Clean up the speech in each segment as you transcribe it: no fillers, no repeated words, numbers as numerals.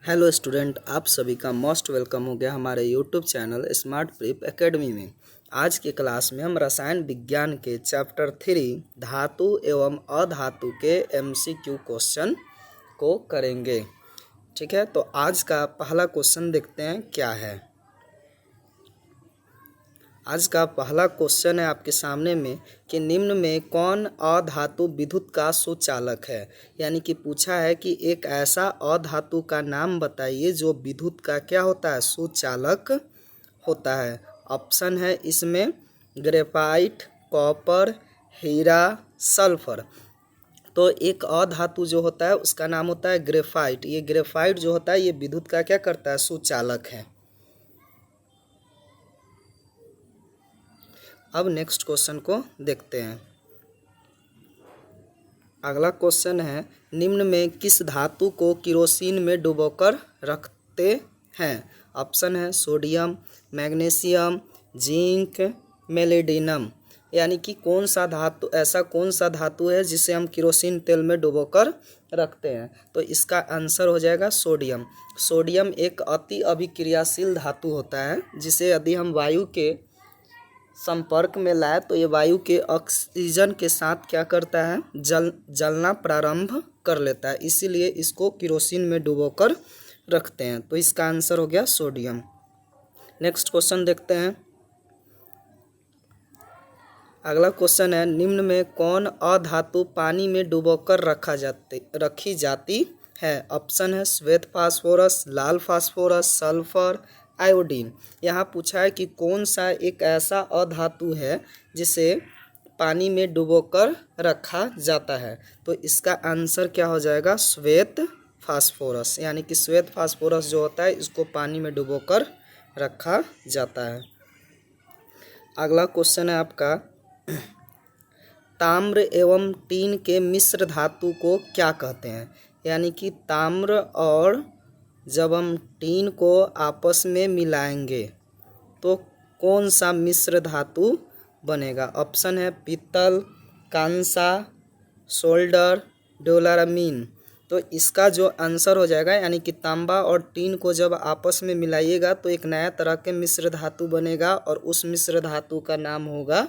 Hello student, आप सभी का मोस्ट वेलकम हो गया हमारे YouTube channel smart prep academy में। आज की क्लास में हम रसायन विज्ञान के चैप्टर 3 धातु एवं अधातु के MCQ क्वेश्चन को करेंगे। ठीक है, तो आज का पहला क्वेश्चन देखते हैं क्या है। आज का पहला क्वेश्चन है आपके सामने में कि निम्न में कौन अधातु विद्युत का सुचालक है। यानी कि पूछा है कि एक ऐसा अधातु का नाम बताइए जो विद्युत का क्या होता है, सुचालक होता है। ऑप्शन है इसमें ग्रेफाइट, कॉपर, हीरा, सल्फर। तो एक अधातु जो होता है उसका नाम होता है ग्रेफाइट। ये ग्रेफाइट जो होता है ये विद्युत का क्या करता है, सुचालक है। अब नेक्स्ट क्वेश्चन को देखते हैं। अगला क्वेश्चन है निम्न में किस धातु को केरोसिन में डुबोकर रखते हैं। ऑप्शन है सोडियम, मैग्नीशियम, जिंक, मेलेडिनम। यानी कि कौन सा धातु, ऐसा कौन सा धातु है जिसे हम केरोसिन तेल में डुबोकर रखते हैं। तो इसका आंसर हो जाएगा सोडियम। सोडियम एक अति अभिक्रियाशील धातु होता है जिसे यदि हम वायु के संपर्क में लाए तो ये वायु के ऑक्सीजन के साथ क्या करता है, जलना प्रारंभ कर लेता है। इसीलिए इसको केरोसिन में डुबोकर रखते हैं। तो इसका आंसर हो गया सोडियम। नेक्स्ट क्वेश्चन देखते हैं। अगला क्वेश्चन है निम्न में कौन अधातु पानी में डुबोकर रखी जाती है। ऑप्शन है श्वेत फास्फोरस, लाल फास्फोरस, सल्फर, आयोडीन। यहाँ पूछा है कि कौन सा एक ऐसा अधातु है जिसे पानी में डुबोकर रखा जाता है। तो इसका आंसर क्या हो जाएगा, श्वेत फास्फोरस। यानी कि श्वेत फास्फोरस जो होता है इसको पानी में डुबोकर रखा जाता है। अगला क्वेश्चन है आपका ताम्र एवं टीन के मिश्र धातु को क्या कहते हैं। यानी कि ताम्र और जब हम टीन को आपस में मिलाएंगे तो कौन सा मिश्र धातु बनेगा। ऑप्शन है पीतल, कांसा, सोल्डर, डोलारामीन। तो इसका जो आंसर हो जाएगा, यानी कि तांबा और टीन को जब आपस में मिलाइएगा तो एक नया तरह के मिश्र धातु बनेगा और उस मिश्र धातु का नाम होगा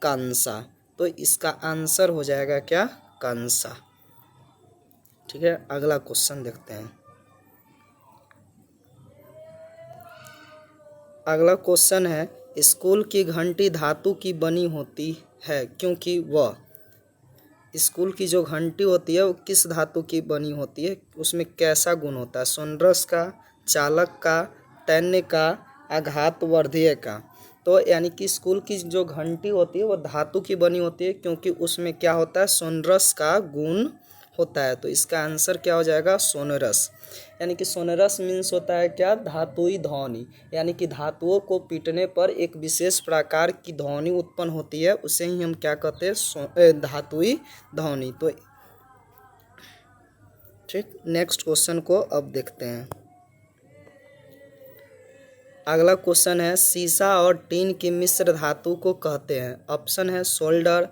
कांसा। तो इसका आंसर हो जाएगा क्या, कांसा। ठीक है, अगला क्वेश्चन देखते हैं। अगला क्वेश्चन है स्कूल की घंटी धातु की बनी होती है क्योंकि वह, स्कूल की जो घंटी होती है वो किस धातु की बनी होती है, उसमें कैसा गुण होता है, सोनरस का, चालक का, तैन्य का, आघातवर्धीय का। तो यानी कि स्कूल की जो घंटी होती है वो धातु की बनी होती है क्योंकि उसमें क्या होता है, सोनरस का गुण होता है। तो इसका आंसर क्या हो जाएगा, सोनरस। यानी कि सोनरस मीन्स होता है क्या, धातुई ध्वनि। यानी कि धातुओं को पीटने पर एक विशेष प्रकार की ध्वनि उत्पन्न होती है, उसे ही हम क्या कहते हैं, धातुई ध्वनि। तो ठीक, नेक्स्ट क्वेश्चन को अब देखते हैं। अगला क्वेश्चन है सीसा और टीन की मिश्र धातु को कहते हैं। ऑप्शन है सोल्डर,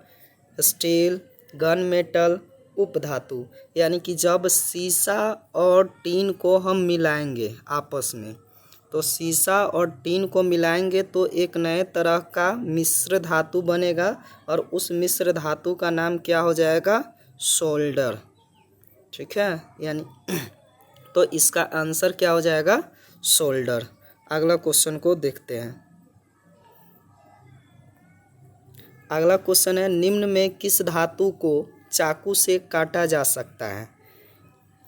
स्टील, गन मेटल, उपधातु। यानी कि जब सीसा और टीन को हम मिलाएंगे आपस में, तो सीसा और टीन को मिलाएंगे तो एक नए तरह का मिश्र धातु बनेगा और उस मिश्र धातु का नाम क्या हो जाएगा, सोल्डर। ठीक है, यानी तो इसका आंसर क्या हो जाएगा, सोल्डर। अगला क्वेश्चन को देखते हैं। अगला क्वेश्चन है निम्न में किस धातु को चाकू से काटा जा सकता है।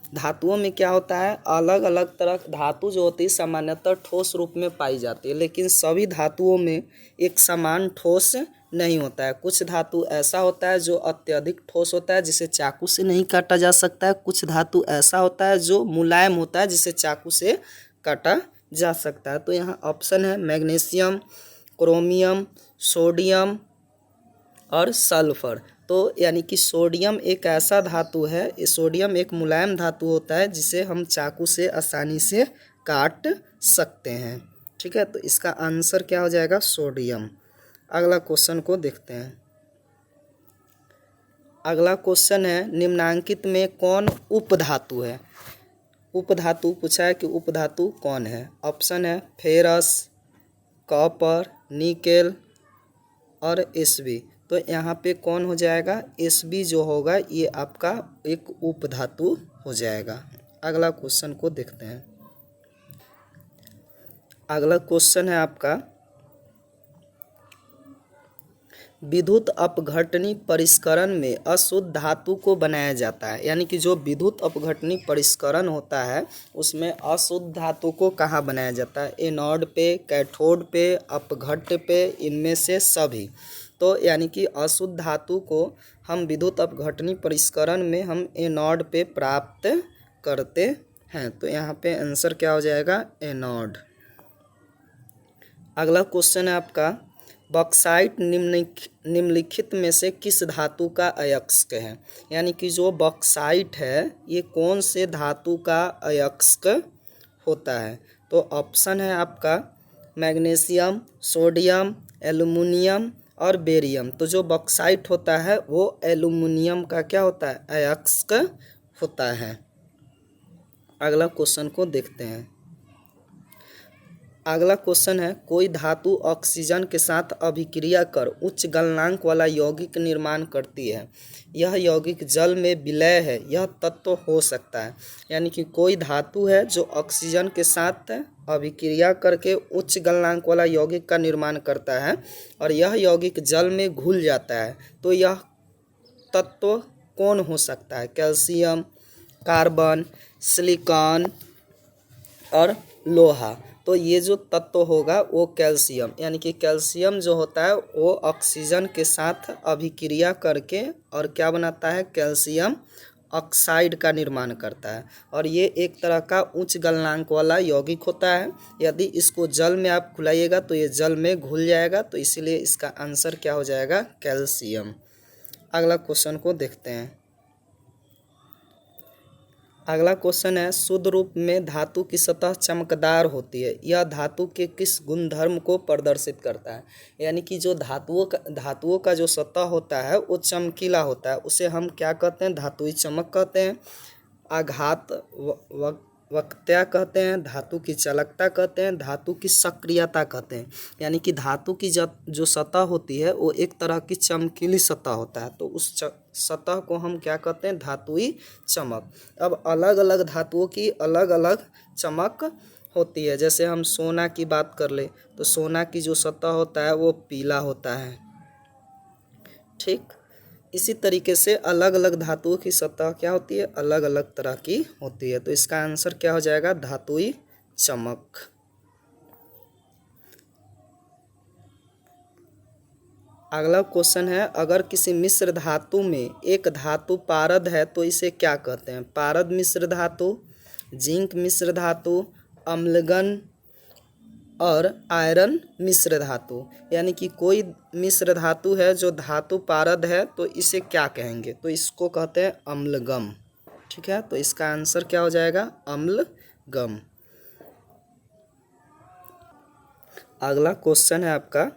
धातुओं में क्या होता है, अलग अलग तरह धातु जो होती है सामान्यतः ठोस रूप में पाई जाती है, लेकिन सभी धातुओं में एक समान ठोस नहीं होता है। कुछ धातु ऐसा होता है जो अत्यधिक ठोस होता है जिसे चाकू से नहीं काटा जा सकता है। कुछ धातु ऐसा होता है जो मुलायम होता है जिसे चाकू से काटा जा सकता है। तो यहाँ ऑप्शन है मैग्नीशियम, क्रोमियम, सोडियम और सल्फर। तो यानी कि सोडियम एक ऐसा धातु है, सोडियम एक मुलायम धातु होता है जिसे हम चाकू से आसानी से काट सकते हैं। ठीक है, तो इसका आंसर क्या हो जाएगा, सोडियम। अगला क्वेश्चन को देखते हैं। अगला क्वेश्चन है निम्नांकित में कौन उपधातु है। उपधातु पूछा है कि उपधातु कौन है। ऑप्शन है फेरस, कॉपर, निकेल और एसबी। तो यहाँ पे कौन हो जाएगा, एसबी जो होगा ये आपका एक उपधातु हो जाएगा। अगला क्वेश्चन को देखते हैं। अगला क्वेश्चन है आपका, विद्युत अपघटनी परिष्करण में अशुद्ध धातु को बनाया जाता है। यानी कि जो विद्युत अपघटनी परिष्करण होता है उसमें अशुद्ध धातु को कहाँ बनाया जाता है, एनोड पे, कैथोड पे, अपघट्य पे, इनमें से सभी। तो यानी कि अशुद्ध धातु को हम विद्युत अपघटनी परिष्करण में हम एनोड पे प्राप्त करते हैं। तो यहाँ पे आंसर क्या हो जाएगा, एनोड। अगला क्वेश्चन है आपका, बॉक्साइट निम्नलिखित में से किस धातु का अयस्क है। यानी कि जो बॉक्साइट है ये कौन से धातु का अयस्क होता है। तो ऑप्शन है आपका मैग्नीशियम, सोडियम, एल्युमिनियम और बेरियम। तो जो बॉक्साइट होता है वो एल्युमिनियम का क्या होता है, अयस्क होता है। अगला क्वेश्चन को देखते हैं। अगला क्वेश्चन है, कोई धातु ऑक्सीजन के साथ अभिक्रिया कर उच्च गलनांक वाला यौगिक निर्माण करती है। यह यौगिक जल में विलय है, यह तत्व हो सकता है। यानी कि कोई धातु है जो ऑक्सीजन के साथ अभिक्रिया करके उच्च गलनांक वाला यौगिक का निर्माण करता है और यह यौगिक जल में घुल जाता है। तो यह तत्व कौन हो सकता है, कैल्शियम, कार्बन, सिलिकॉन और लोहा। तो ये जो तत्व होगा वो कैल्शियम, यानी कि कैल्शियम जो होता है वो ऑक्सीजन के साथ अभिक्रिया करके और क्या बनाता है, कैल्शियम ऑक्साइड का निर्माण करता है। और ये एक तरह का उच्च गलनांक वाला यौगिक होता है। यदि इसको जल में आप घुलाइएगा तो ये जल में घुल जाएगा। तो इसीलिए इसका आंसर क्या हो जाएगा, कैल्शियम। अगला क्वेश्चन को देखते हैं। अगला क्वेश्चन है, शुद्ध रूप में धातु की सतह चमकदार होती है, यह धातु के किस गुणधर्म को प्रदर्शित करता है। यानी कि जो धातुओं का जो सतह होता है वो चमकीला होता है, उसे हम क्या कहते हैं, धातुई चमक कहते हैं, आघात वक्तता कहते हैं, धातु की चालकता कहते हैं, धातु की सक्रियता कहते हैं। यानी कि धातु की जो सतह होती है वो एक तरह की चमकीली सतह होता है। तो उस सतह को हम क्या कहते हैं, धातुई चमक। अब अलग अलग धातुओं की अलग अलग चमक होती है। जैसे हम सोना की बात कर ले तो सोना की जो सतह होता है वो पीला होता है, ठीक। इसी तरीके से अलग अलग धातुओं की सतह क्या होती है, अलग अलग तरह की होती है। तो इसका आंसर क्या हो जाएगा, धातुई चमक। अगला क्वेश्चन है, अगर किसी मिश्र धातु में एक धातु पारद है तो इसे क्या कहते हैं। पारद मिश्र धातु, जिंक मिश्र धातु, अम्लगन और आयरन मिश्र धातु। यानी कि कोई मिश्र धातु है जो धातु पारद है तो इसे क्या कहेंगे, तो इसको कहते हैं अम्लगम, ठीक है। तो इसका आंसर क्या हो जाएगा, अम्लगम। अगला क्वेश्चन है आपका,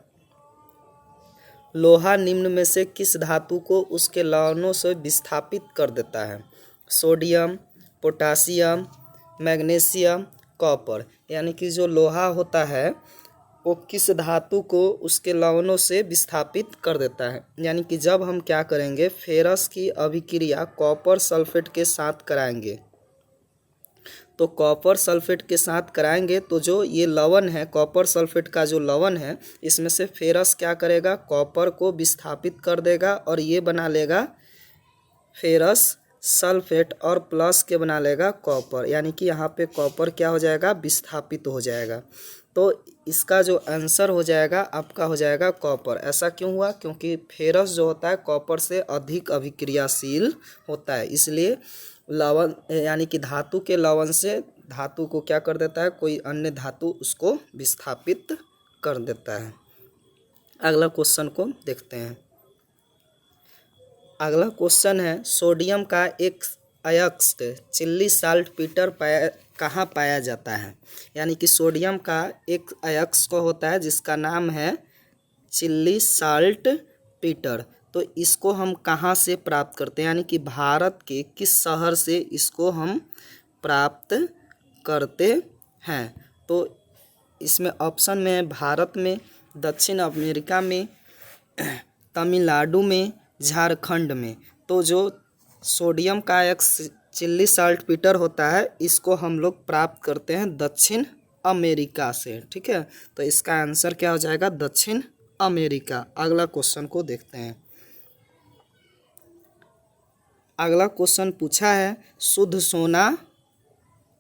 लोहा निम्न में से किस धातु को उसके लवणों से विस्थापित कर देता है। Sodium, potassium, magnesium, copper. यानी कि जो लोहा होता है वो किस धातु को उसके लवणों से विस्थापित कर देता है। यानी कि जब हम क्या करेंगे, फेरस की अभिक्रिया कॉपर सल्फेट के साथ कराएंगे, तो कॉपर सल्फेट के साथ कराएंगे तो जो ये लवण है, कॉपर सल्फेट का जो लवण है, इसमें से फेरस क्या करेगा, कॉपर को विस्थापित कर देगा और ये बना लेगा फेरस सल्फेट और प्लस के बना लेगा कॉपर। यानी कि यहाँ पे कॉपर क्या हो जाएगा, विस्थापित हो जाएगा। तो इसका जो आंसर हो जाएगा आपका हो जाएगा कॉपर। ऐसा क्यों हुआ, क्योंकि फेरस जो होता है कॉपर से अधिक अभिक्रियाशील होता है, इसलिए लवण यानी कि धातु के लवण से धातु को क्या कर देता है, कोई अन्य धातु उसको विस्थापित कर देता है। अगला क्वेश्चन को देखते हैं। अगला क्वेश्चन है, सोडियम का एक अयस्क चिल्ली साल्टपीटर कहाँ पाया जाता है। यानी कि सोडियम का एक अयस्क होता है जिसका नाम है चिल्ली साल्टपीटर। तो इसको हम कहाँ से प्राप्त करते हैं, यानी कि भारत के किस शहर से इसको हम प्राप्त करते हैं। तो इसमें ऑप्शन में है भारत में, दक्षिण अमेरिका में, तमिलनाडु में, झारखंड में। तो जो सोडियम का एक चिल्ली साल्टपीटर होता है, इसको हम लोग प्राप्त करते हैं दक्षिण अमेरिका से। ठीक है, तो इसका आंसर क्या हो जाएगा? दक्षिण अमेरिका। अगला क्वेश्चन को देखते हैं। अगला क्वेश्चन पूछा है, शुद्ध सोना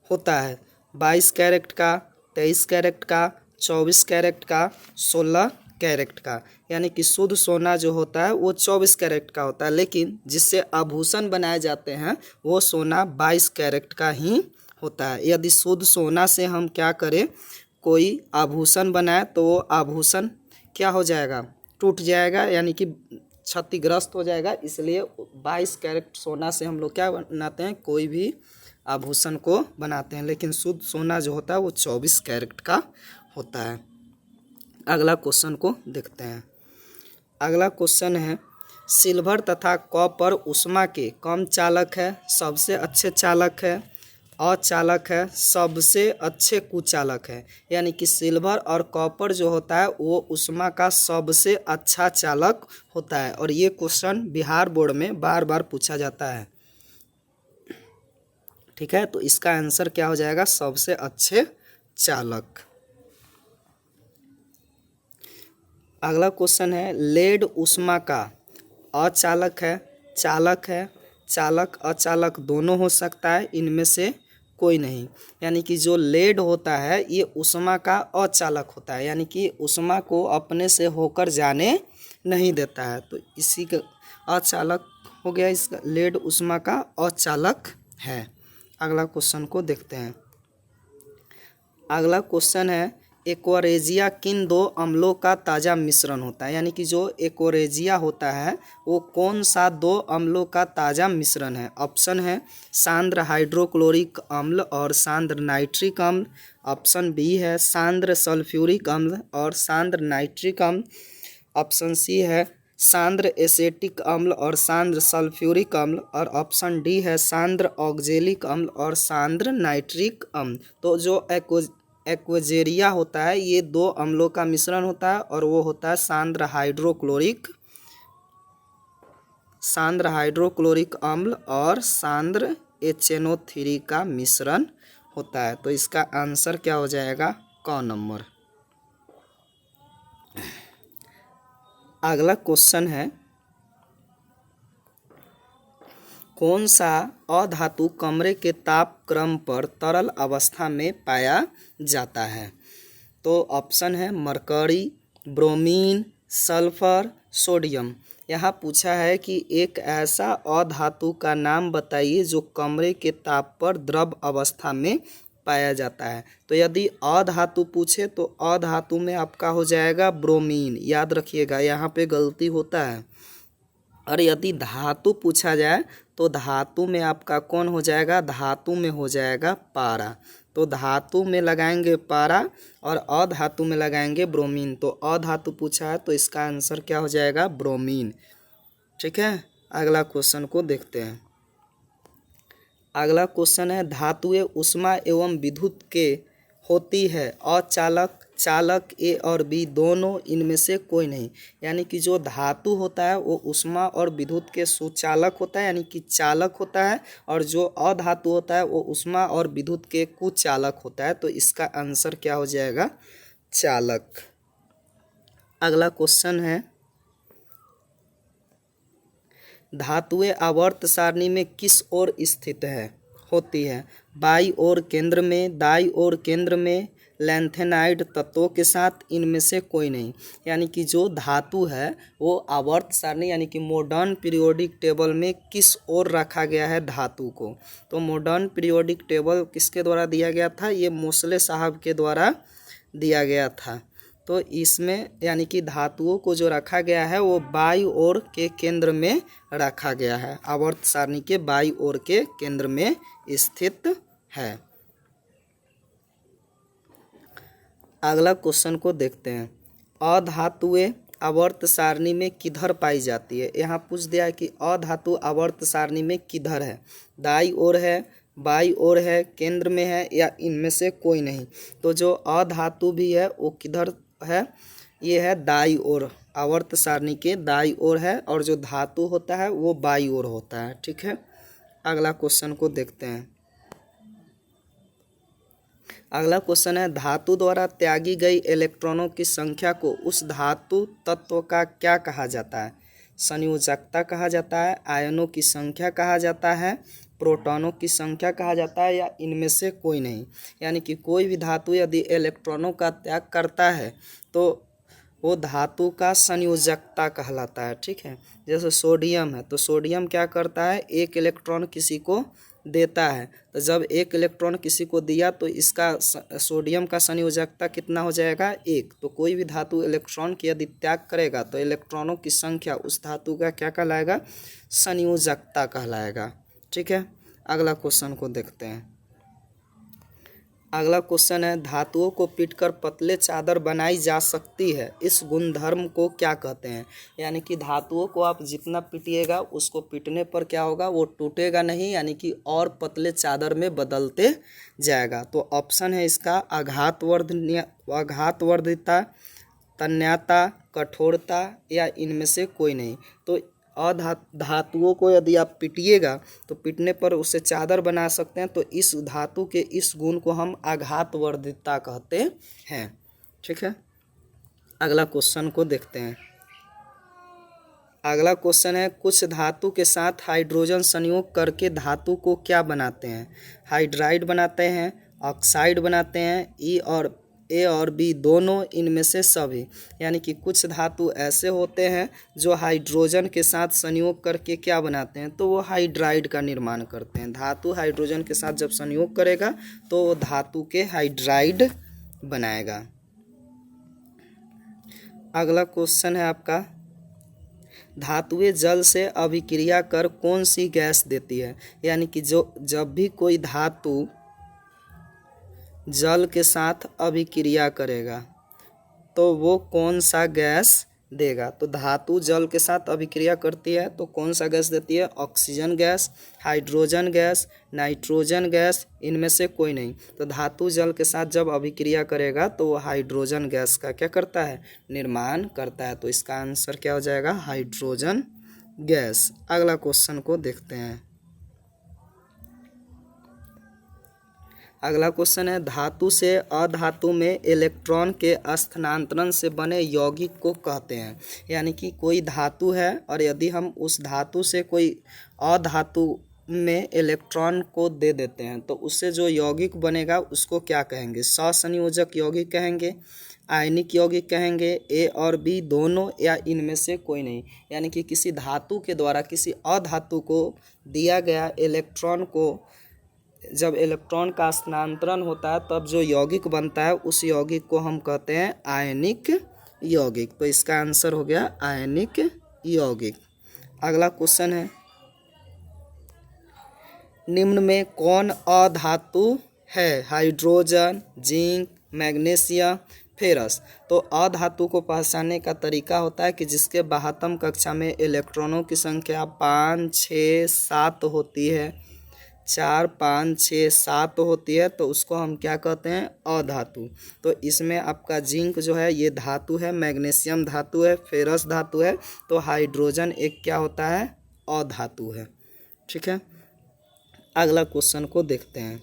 होता है 22 कैरेट का, 23 कैरेट का, 24 कैरेट का, 16 कैरेट का। यानी कि शुद्ध सोना जो होता है वो 24 कैरेट का होता है, लेकिन जिससे आभूषण बनाए जाते हैं वो सोना 22 कैरेट का ही होता है। यदि शुद्ध सोना से हम क्या करें, कोई आभूषण बनाए, तो वो आभूषण क्या हो जाएगा? टूट जाएगा, यानी कि क्षतिग्रस्त हो जाएगा। इसलिए 22 कैरेट सोना से हम लोग क्या बनाते हैं? कोई भी आभूषण को बनाते हैं। लेकिन शुद्ध सोना जो होता है वो 24 कैरेट का होता है। अगला क्वेश्चन को देखते हैं। अगला क्वेश्चन है, सिल्वर तथा कॉपर उष्मा के कम चालक है, सबसे अच्छे चालक है, अचालक है, सबसे अच्छे कुचालक है। यानी कि सिल्वर और कॉपर जो होता है वो उष्मा का सबसे अच्छा चालक होता है। और ये क्वेश्चन बिहार बोर्ड में बार बार पूछा जाता है। ठीक है, तो इसका आंसर क्या हो जाएगा? सबसे अच्छे चालक। अगला क्वेश्चन है, लेड उष्मा का अचालक है, चालक है, चालक अचालक दोनों हो सकता है, इनमें से कोई नहीं। यानी कि जो लेड होता है ये उष्मा का अचालक होता है, यानी कि उष्मा को अपने से होकर जाने नहीं देता है। तो इसी का अचालक हो गया, इसका लेड उष्मा का अचालक है। अगला क्वेश्चन को देखते हैं। अगला क्वेश्चन है, एक्वरेजिया किन दो अम्लों का ताज़ा मिश्रण होता है? यानी कि जो एक्वरेजिया होता है वो कौन सा दो अम्लों का ताज़ा मिश्रण है? ऑप्शन है सांद्र हाइड्रोक्लोरिक अम्ल और सांद्र नाइट्रिक अम्ल। ऑप्शन बी है सांद्र सल्फ्यूरिक अम्ल और सांद्र नाइट्रिक अम्ल। ऑप्शन सी है सांद्र एसेटिक अम्ल और सांद्र सल्फ्यूरिक अम्ल। और ऑप्शन डी है सांद्र ऑक्जेलिक अम्ल और सांद्र नाइट्रिक अम्ल। तो जो एक्वेजेरिया होता है ये दो अम्लों का मिश्रण होता है, और वो होता है सांद्र हाइड्रोक्लोरिक अम्ल और सांद्र HNO3 का मिश्रण होता है। तो इसका आंसर क्या हो जाएगा? क नंबर। अगला क्वेश्चन है, कौन सा अधातु कमरे के तापक्रम पर तरल अवस्था में पाया जाता है? तो ऑप्शन है मरकरी, ब्रोमीन, सल्फर, सोडियम। यहाँ पूछा है कि एक ऐसा अधातु का नाम बताइए जो कमरे के ताप पर द्रव अवस्था में पाया जाता है। तो यदि अधातु पूछे तो अधातु में आपका हो जाएगा ब्रोमीन। याद रखिएगा, यहाँ पे गलती होता है। और यदि धातु पूछा जाए तो धातु में आपका कौन हो जाएगा? धातु में हो जाएगा पारा। तो धातु में लगाएंगे पारा और अधातु में लगाएंगे ब्रोमीन। तो अधातु पूछा है तो इसका आंसर क्या हो जाएगा? ब्रोमीन। ठीक है, अगला क्वेश्चन को देखते हैं। अगला क्वेश्चन है, धातुएं उष्मा एवं विद्युत के होती है अचालक, चालक, ए और बी दोनों, इनमें से कोई नहीं। यानी कि जो धातु होता है वो उष्मा और विद्युत के सुचालक होता है, यानी कि चालक होता है। और जो अधातु होता है वो उष्मा और विद्युत के कुचालक होता है। तो इसका आंसर क्या हो जाएगा? चालक। अगला क्वेश्चन है, धातुएं आवर्त सारणी में किस ओर स्थित होती है? बाई ओर केंद्र में, दाई ओर केंद्र में, लैंथेनाइड तत्वों के साथ, इनमें से कोई नहीं। यानी कि जो धातु है वो आवर्त सारणी यानी कि मॉडर्न पीरियोडिक टेबल में किस ओर रखा गया है धातु को? तो मॉडर्न पीरियोडिक टेबल किसके द्वारा दिया गया था? ये मोसले साहब के द्वारा दिया गया था। तो इसमें यानी कि धातुओं को जो रखा गया है वो बाई ओर के केंद्र में रखा गया है, आवर्त सारणी के बाई ओर के केंद्र में स्थित है। अगला क्वेश्चन को देखते हैं। अधातुएं आवर्त सारणी में किधर पाई जाती है? यहाँ पूछ दिया है कि अधातु आवर्त सारणी में किधर है? दाई ओर है, बाई ओर है, केंद्र में है, या इनमें से कोई नहीं। तो जो अधातु भी है वो किधर है, ये है दाई ओर, आवर्त सारणी के दाई ओर है, और जो धातु होता है वो बाई ओर होता है। ठीक है, अगला क्वेश्चन को देखते हैं। अगला क्वेश्चन है, धातु द्वारा त्यागी गई इलेक्ट्रॉनों की संख्या को उस धातु तत्व का क्या कहा जाता है? संयोजकता कहा जाता है, आयनों की संख्या कहा जाता है, प्रोटॉनों की संख्या कहा जाता है, या इनमें से कोई नहीं। यानी कि कोई भी धातु यदि इलेक्ट्रॉनों का त्याग करता है तो वो धातु का संयोजकता कहलाता है। ठीक है, जैसे सोडियम है, तो सोडियम क्या करता है, एक इलेक्ट्रॉन किसी को देता है। तो जब एक इलेक्ट्रॉन किसी को दिया तो इसका सोडियम का संयोजकता कितना हो जाएगा, एक। तो कोई भी धातु इलेक्ट्रॉन की यदि त्याग करेगा तो इलेक्ट्रॉनों की संख्या उस धातु का क्या कहलाएगा, संयोजकता कहलाएगा। ठीक है, अगला क्वेश्चन को देखते हैं। अगला क्वेश्चन है, धातुओं को पीटकर पतले चादर बनाई जा सकती है, इस गुणधर्म को क्या कहते हैं? यानी कि धातुओं को आप जितना पीटिएगा उसको पीटने पर क्या होगा, वो टूटेगा नहीं, यानी कि और पतले चादर में बदलते जाएगा। तो ऑप्शन है इसका आघातवर्धिता, तन्यता, कठोरता, या इनमें से कोई नहीं। तो धातुओं को यदि आप पीटिएगा तो पीटने पर उसे चादर बना सकते हैं। तो इस धातु के इस गुण को हम आघातवर्धिता कहते हैं। ठीक है, अगला क्वेश्चन को देखते हैं। अगला क्वेश्चन है, कुछ धातु के साथ हाइड्रोजन संयोग करके धातु को क्या बनाते हैं? हाइड्राइड बनाते हैं, ऑक्साइड बनाते हैं, ए और बी दोनों, इनमें से सभी। यानी कि कुछ धातु ऐसे होते हैं जो हाइड्रोजन के साथ संयोग करके क्या बनाते हैं, तो वो हाइड्राइड का निर्माण करते हैं। धातु हाइड्रोजन के साथ जब संयोग करेगा तो वो धातु के हाइड्राइड बनाएगा। अगला क्वेश्चन है आपका, धातुएं जल से अभिक्रिया कर कौन सी गैस देती है? यानी कि जब भी कोई धातु जल के साथ अभिक्रिया करेगा तो वो कौन सा गैस देगा? तो धातु जल के साथ अभिक्रिया करती है तो कौन सा गैस देती है? Oxygen gas, hydrogen gas, nitrogen gas, इनमें से कोई नहीं। तो धातु जल के साथ जब अभिक्रिया करेगा तो वो हाइड्रोजन गैस का क्या करता है, निर्माण करता है। तो इसका आंसर क्या हो जाएगा, हाइड्रोजन गैस। अगला क्वेश्चन को देखते हैं। अगला क्वेश्चन है, धातु से अधातु में इलेक्ट्रॉन के स्थानांतरण से बने यौगिक को कहते हैं। यानी कि कोई धातु है और यदि हम उस धातु से कोई अधातु में इलेक्ट्रॉन को दे देते हैं तो उससे जो यौगिक बनेगा उसको क्या कहेंगे? सहसंयोजक यौगिक कहेंगे, आयनिक यौगिक कहेंगे, ए और बी दोनों, या इनमें से कोई नहीं। यानी कि किसी धातु के द्वारा किसी अधातु को दिया गया इलेक्ट्रॉन को जब इलेक्ट्रॉन का स्थानांतरण होता है तब जो यौगिक बनता है उस यौगिक को हम कहते हैं आयनिक यौगिक। तो इसका आंसर हो गया आयनिक यौगिक। अगला क्वेश्चन है, निम्न में कौन अधातु है? Hydrogen, zinc, magnesium, ferrous. तो अधातु को पहचानने का तरीका होता है कि जिसके 72 कक्षा में इलेक्ट्रॉनों की संख्या 5, 6, 7 होती है, 4, 5, 6, 7 होती है, तो उसको हम क्या कहते हैं? अधातु। तो इसमें आपका जिंक जो है ये धातु है, मैग्नीशियम धातु है, फेरस धातु है, तो हाइड्रोजन एक क्या होता है? अधातु है। ठीक है, अगला क्वेश्चन को देखते हैं।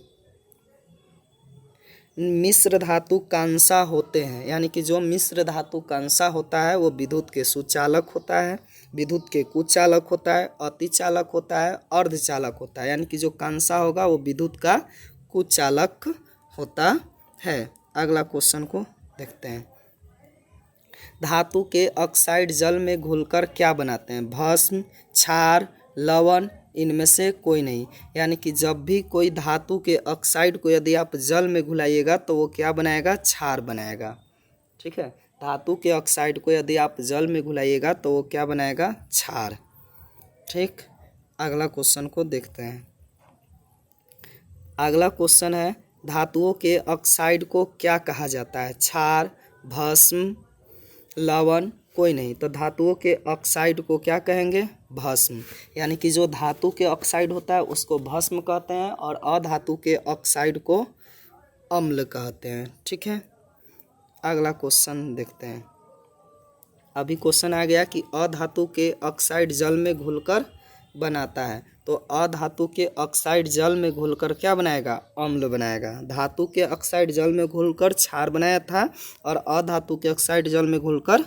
मिश्र धातु कांसा होते हैं। यानी कि जो मिश्र धातु कांसा होता है वो विद्युत के सुचालक होता है, विद्युत के कुचालक होता है, अतिचालक होता है, अर्धचालक होता है। यानी कि जो कांसा होगा वो विद्युत का कुचालक होता है। अगला क्वेश्चन को देखते हैं। धातु के ऑक्साइड जल में घुलकर क्या बनाते हैं? भस्म, क्षार, लवण, इनमें से कोई नहीं। यानी कि जब भी कोई धातु के ऑक्साइड को यदि आप जल में घुलाइएगा तो वो क्या बनाएगा? क्षार बनाएगा। ठीक है, धातु के ऑक्साइड को यदि आप जल में घुलाइएगा तो वो क्या बनाएगा? क्षार। ठीक, अगला क्वेश्चन को देखते हैं। अगला क्वेश्चन है, धातुओं के ऑक्साइड को क्या कहा जाता है? क्षार, भस्म, लवण, कोई नहीं। तो धातुओं के ऑक्साइड को क्या कहेंगे? भस्म, यानी कि जो धातु के ऑक्साइड होता है उसको भस्म कहते हैं और अधातु के ऑक्साइड को अम्ल कहते हैं। ठीक है, अगला क्वेश्चन देखते हैं। अभी क्वेश्चन आ गया कि अधातु के ऑक्साइड जल में घुलकर बनाता है, तो अधातु के ऑक्साइड जल में घुलकर क्या बनाएगा? अम्ल बनाएगा। धातु के ऑक्साइड जल में घुलकर क्षार बनाया था और अधातु के ऑक्साइड जल में घुलकर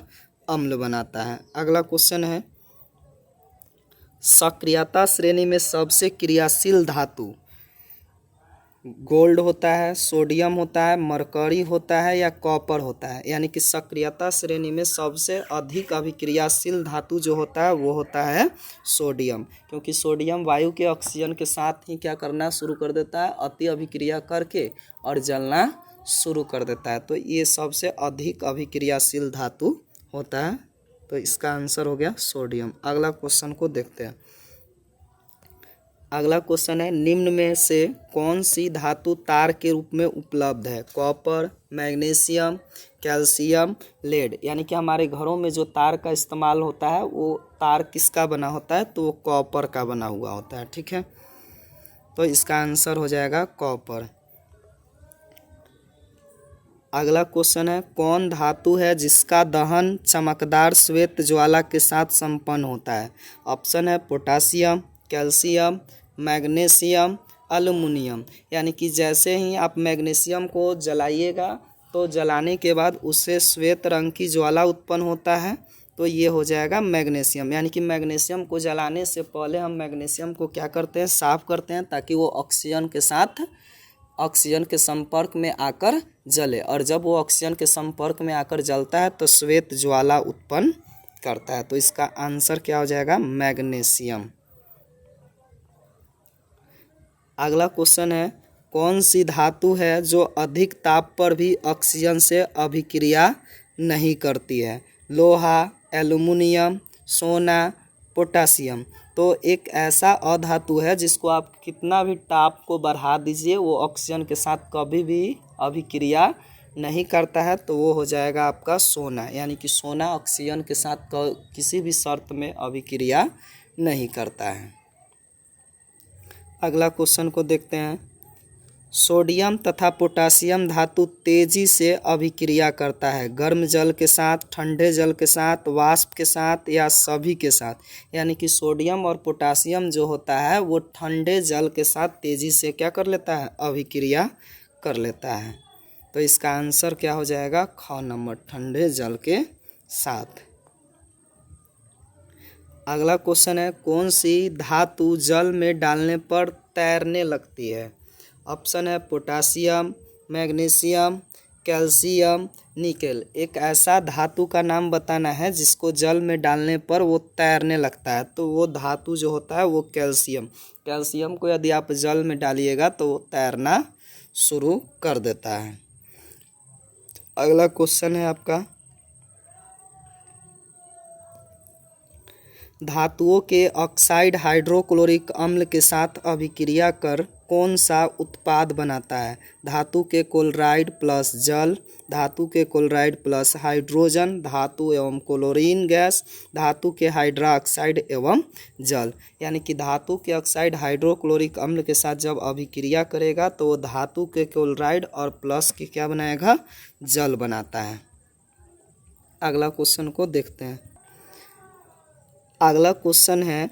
अम्ल बनाता है। अगला क्वेश्चन है, सक्रियता श्रेणी में सबसे क्रियाशील धातु गोल्ड होता है, सोडियम होता है, मरकरी होता है या कॉपर होता है? यानी कि सक्रियता श्रेणी में सबसे अधिक अभिक्रियाशील धातु जो होता है वो होता है सोडियम, क्योंकि सोडियम वायु के ऑक्सीजन के साथ ही क्या करना शुरू कर देता है? अति अभिक्रिया करके और जलना शुरू कर देता है। तो ये सबसे अधिक अभिक्रियाशील धातु होता है, तो इसका आंसर हो गया सोडियम। अगला क्वेश्चन को देखते हैं। अगला क्वेश्चन है, निम्न में से कौन सी धातु तार के रूप में उपलब्ध है? Copper, magnesium, calcium, lead. यानी कि हमारे घरों में जो तार का इस्तेमाल होता है वो तार किसका बना होता है? तो वो कॉपर का बना हुआ होता है। ठीक है, तो इसका आंसर हो जाएगा कॉपर। अगला क्वेश्चन है, कौन धातु है जिसका दहन चमकदार श्वेत ज्वाला के साथ संपन्न होता है? ऑप्शन है पोटासियम, कैल्शियम, मैग्नीशियम, एल्युमिनियम। यानी कि जैसे ही आप मैग्नीशियम को जलाइएगा तो जलाने के बाद उससे श्वेत रंग की ज्वाला उत्पन्न होता है, तो ये हो जाएगा मैग्नीशियम। यानी कि मैग्नीशियम को जलाने से पहले हम मैग्नीशियम को क्या करते हैं? साफ़ करते हैं, ताकि वो ऑक्सीजन के साथ ऑक्सीजन के संपर्क में आकर जले, और जब वो ऑक्सीजन के संपर्क में आकर जलता है तो श्वेत ज्वाला उत्पन्न करता है। तो इसका आंसर क्या हो जाएगा? मैग्नीशियम। अगला क्वेश्चन है, कौन सी धातु है जो अधिक ताप पर भी ऑक्सीजन से अभिक्रिया नहीं करती है? लोहा, एल्युमिनियम, सोना, पोटासियम। तो एक ऐसा अधातु है जिसको आप कितना भी ताप को बढ़ा दीजिए वो ऑक्सीजन के साथ कभी भी अभिक्रिया नहीं करता है, तो वो हो जाएगा आपका सोना। यानी कि सोना ऑक्सीजन के साथ किसी भी शर्त में अभिक्रिया नहीं करता है। अगला क्वेश्चन को देखते हैं। सोडियम तथा पोटासियम धातु तेजी से अभिक्रिया करता है गर्म जल के साथ, ठंडे जल के साथ, वाष्प के साथ या सभी के साथ? यानी कि सोडियम और पोटासियम जो होता है वो ठंडे जल के साथ तेजी से क्या कर लेता है? अभिक्रिया कर लेता है। तो इसका आंसर क्या हो जाएगा? ख नंबर, ठंडे जल के साथ। अगला क्वेश्चन है, कौन सी धातु जल में डालने पर तैरने लगती है? ऑप्शन है पोटासियम, मैग्नीशियम, कैल्शियम, निकेल। एक ऐसा धातु का नाम बताना है जिसको जल में डालने पर वो तैरने लगता है, तो वो धातु जो होता है वो कैल्शियम। कैल्शियम को यदि आप जल में डालिएगा तो वो तैरना शुरू कर देता है। अगला क्वेश्चन है आपका, धातुओं के ऑक्साइड हाइड्रोक्लोरिक अम्ल के साथ अभिक्रिया कर कौन सा उत्पाद बनाता है? धातु के क्लोराइड प्लस जल, धातु के क्लोराइड प्लस हाइड्रोजन, धातु एवं क्लोरीन गैस, धातु के हाइड्रोक्साइड एवं जल। यानी कि धातु के ऑक्साइड हाइड्रोक्लोरिक अम्ल के साथ जब अभिक्रिया करेगा तो वो धातु के क्लोराइड और प्लस के क्या बनाएगा? जल बनाता है। अगला क्वेश्चन को देखते हैं। अगला क्वेश्चन है,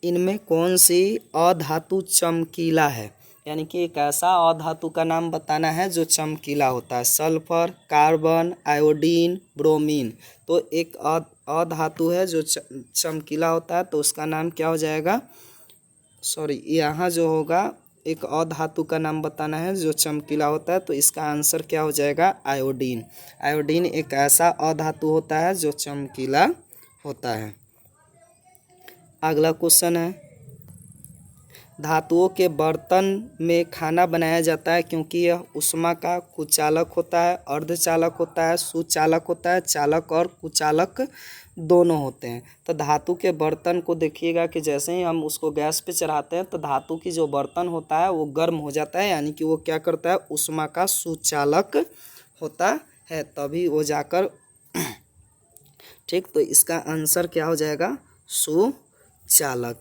इनमें कौन सी अधातु चमकीला है? यानी कि एक ऐसा अधातु का नाम बताना है जो चमकीला होता है। Sulphur, carbon, iodine, bromine. तो एक अधातु है जो चमकीला होता है, तो उसका नाम क्या हो जाएगा? यहाँ जो होगा एक अधातु का नाम बताना है जो चमकीला होता है, तो इसका आंसर क्या हो जाएगा? आयोडीन। आयोडीन एक ऐसा अधातु होता है जो चमकीला होता है। अगला क्वेश्चन है, धातुओं के बर्तन में खाना बनाया जाता है क्योंकि यह ऊष्मा का कुचालक होता है, अर्धचालक होता है, सुचालक होता है, चालक और कुचालक दोनों होते हैं। तो धातु के बर्तन को देखिएगा कि जैसे ही हम उसको गैस पे चढ़ाते हैं तो धातु की जो बर्तन होता है वो गर्म हो जाता है, यानी कि वो क्या करता है? ऊष्मा का सुचालक होता है, तभी वो जाकर ठीक, तो इसका आंसर क्या हो जाएगा? सुचालक।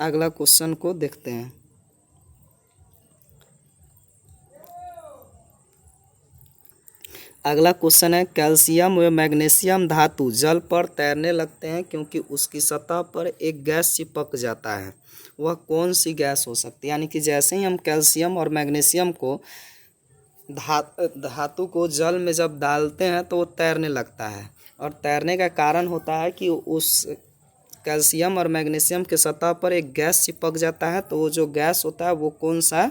अगला क्वेश्चन को देखते हैं। अगला क्वेश्चन है, कैल्शियम व मैग्नीशियम धातु जल पर तैरने लगते हैं क्योंकि उसकी सतह पर एक गैस चिपक जाता है। वह कौन सी गैस हो सकती है? यानी कि जैसे ही हम कैल्शियम और मैग्नीशियम को धातु को जल में जब डालते हैं तो वो तैरने लगता है, और तैरने का कारण होता है कि उस कैल्शियम और मैग्नीशियम के सतह पर एक गैस चिपक जाता है। तो वो जो गैस होता है वो कौन सा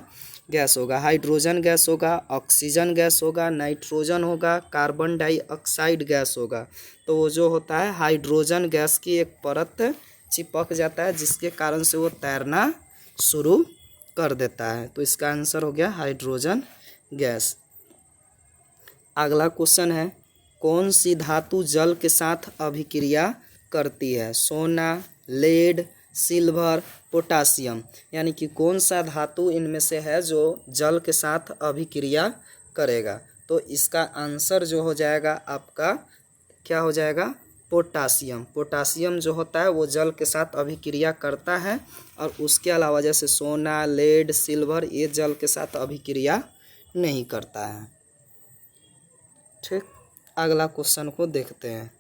गैस होगा? हाइड्रोजन गैस होगा, ऑक्सीजन गैस होगा, नाइट्रोजन होगा, कार्बन डाइऑक्साइड गैस होगा। तो वो जो होता है हाइड्रोजन गैस की एक परत चिपक जाता है, जिसके कारण से वो तैरना शुरू कर देता है। तो इसका आंसर हो गया हाइड्रोजन गैस। अगला क्वेश्चन है, कौन सी धातु जल के साथ अभिक्रिया करती है? सोना, लेड, सिल्वर, पोटासियम। यानी कि कौन सा धातु इनमें से है जो जल के साथ अभिक्रिया करेगा? तो इसका आंसर जो हो जाएगा आपका क्या हो जाएगा? पोटासियम। पोटासियम जो होता है वो जल के साथ अभिक्रिया करता है, और उसके अलावा जैसे सोना, लेड, सिल्वर ये जल के साथ अभिक्रिया नहीं करता है। ठीक, अगला क्वेश्चन को देखते हैं।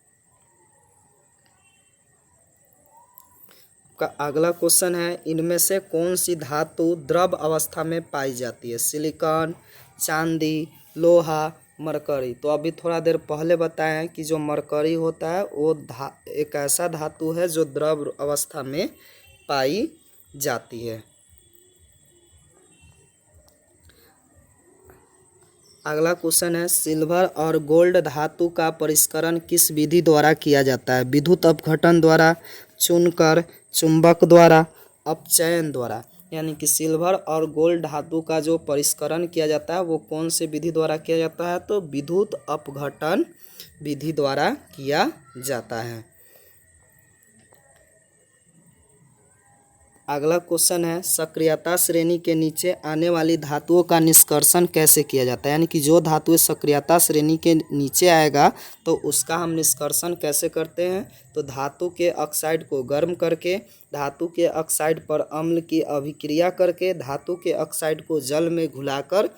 का अगला क्वेश्चन है, इनमें से कौन सी धातु द्रव अवस्था में पाई जाती है? सिलिकॉन, चांदी, लोहा, मरकरी। तो अभी थोड़ा देर पहले बताया है कि जो मरकरी होता है वो एक ऐसा धातु है जो द्रव अवस्था में पाई जाती है। अगला क्वेश्चन है, सिल्वर और गोल्ड धातु का परिष्करण किस विधि द्वारा किया जाता है? विद्युत अपघटन द्वारा, चुनकर, चुंबक द्वारा, अपचयन द्वारा। यानी कि सिल्वर और गोल्ड धातु का जो परिष्करण किया जाता है वो कौन से विधि द्वारा किया जाता है? तो विद्युत अपघटन विधि द्वारा किया जाता है। अगला क्वेश्चन है, सक्रियता श्रेणी के नीचे आने वाली धातुओं का निष्कर्षण कैसे किया जाता है? यानी कि जो धातु सक्रियता श्रेणी के नीचे आएगा तो उसका हम निष्कर्षण कैसे करते हैं? तो धातु के ऑक्साइड को गर्म करके, धातु के ऑक्साइड पर अम्ल की अभिक्रिया करके, धातु के ऑक्साइड को जल में घुलाकर,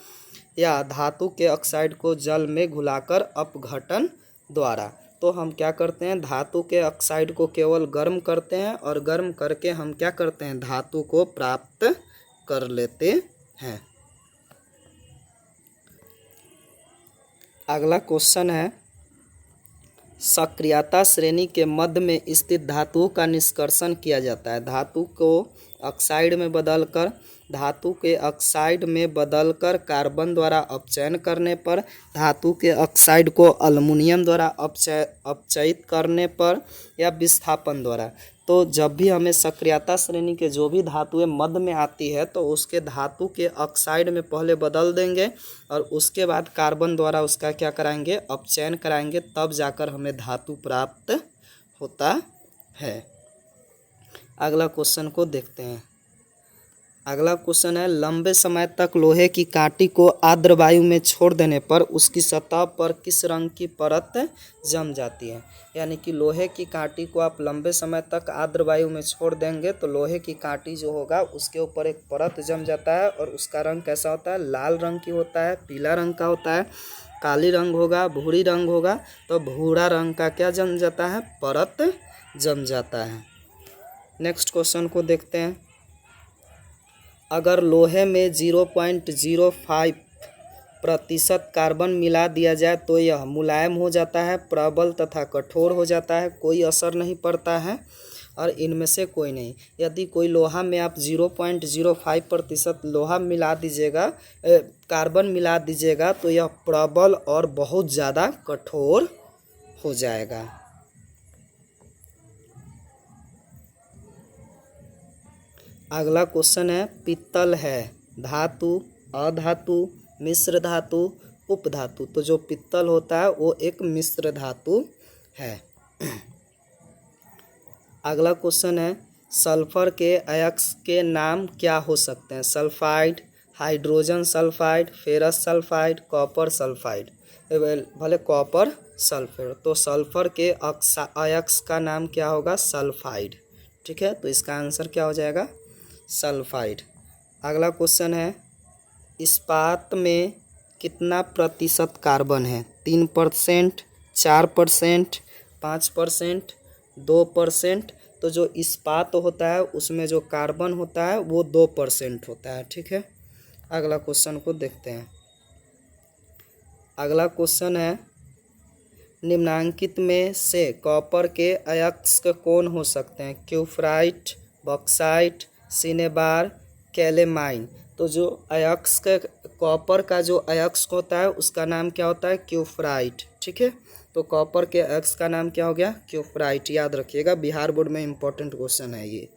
या धातु के ऑक्साइड को जल में घुलाकर अपघटन द्वारा। तो हम क्या करते हैं? धातु के ऑक्साइड को केवल गर्म करते हैं, और गर्म करके हम क्या करते हैं? धातु को प्राप्त कर लेते हैं। अगला क्वेश्चन है, सक्रियता श्रेणी के मध्य में स्थित धातुओं का निष्कर्षण किया जाता है। धातु को ऑक्साइड में बदलकर, धातु के ऑक्साइड में बदलकर कार्बन द्वारा अपचयन करने पर, धातु के ऑक्साइड को अल्युमिनियम द्वारा अपचयित करने पर, या विस्थापन द्वारा। तो जब भी हमें सक्रियता श्रेणी के जो भी धातुएं मध्य में आती है तो उसके धातु के ऑक्साइड में पहले बदल देंगे, और उसके बाद कार्बन द्वारा उसका क्या कराएंगे? अपचयन कराएंगे, तब जाकर हमें धातु प्राप्त होता है। अगला क्वेश्चन को देखते हैं। अगला क्वेश्चन है, लंबे समय तक लोहे की कांटी को आर्द्र वायु में छोड़ देने पर उसकी सतह पर किस रंग की परत जम जाती है? यानी कि लोहे की कांटी को आप लंबे समय तक आर्द्र वायु में छोड़ देंगे तो लोहे की कांटी जो होगा उसके ऊपर एक परत जम जाता है, और उसका रंग कैसा होता है? लाल रंग की होता है, पीला रंग का होता है, काली रंग होगा, भूरी रंग होगा। तो भूरा रंग का क्या जम जाता है? परत जम जाता है। नेक्स्ट क्वेश्चन को देखते हैं। अगर लोहे में 0.05% कार्बन मिला दिया जाए तो यह मुलायम हो जाता है, प्रबल तथा कठोर हो जाता है, कोई असर नहीं पड़ता है, और इनमें से कोई नहीं। यदि कोई लोहा में आप 0.05% लोहा मिला दीजिएगा, कार्बन मिला दीजिएगा, तो यह प्रबल और बहुत ज़्यादा कठोर हो जाएगा। अगला क्वेश्चन है, पित्तल है धातु, अधातु, मिश्र धातु, उपधातु? तो जो पित्तल होता है वो एक मिश्र धातु है। अगला क्वेश्चन है, सल्फर के अयस्क के नाम क्या हो सकते हैं? Sulphide, hydrogen sulphide, ferrous sulphide, copper sulphide. भले कॉपर सल्फेट, तो सल्फर के अयस्क का नाम क्या होगा? सल्फाइड। ठीक है, तो इसका आंसर क्या हो जाएगा? सल्फाइड। अगला क्वेश्चन है, इस्पात में कितना प्रतिशत कार्बन है? 3%, 4%, 5%, 2%। तो जो इस्पात होता है उसमें जो कार्बन होता है वो 2% होता है। ठीक है, अगला क्वेश्चन को देखते हैं। अगला क्वेश्चन है, निम्नांकित में से कॉपर के अयस्क कौन हो सकते हैं? क्यूफराइट, बॉक्साइट, सिनेबार, कैलेमाइन। तो जो अयस्क कॉपर का जो अयस्क होता है उसका नाम क्या होता है? क्यूफराइट। ठीक है, तो कॉपर के अयस्क का नाम क्या हो गया? क्यूफराइट। याद रखिएगा, बिहार बोर्ड में इंपॉर्टेंट क्वेश्चन है ये।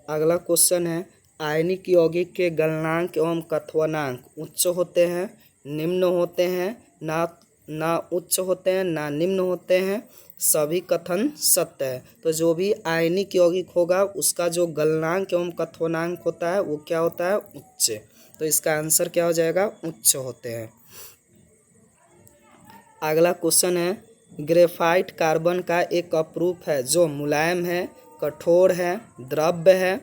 अगला क्वेश्चन है, आयनिक यौगिक के गलनांक एवं कथनांक उच्च होते हैं, निम्न होते हैं, ना उच्च होते हैं, ना निम्न होते हैं, सभी कथन सत्य है। तो जो भी आयनिक यौगिक होगा उसका जो गलनांक एवं कथनांक होता है वो क्या होता है? उच्च। तो इसका आंसर क्या हो जाएगा? उच्च होते हैं। अगला क्वेश्चन है, ग्रेफाइट कार्बन का एक अपरूप है जो मुलायम है, कठोर है, द्रव्य है,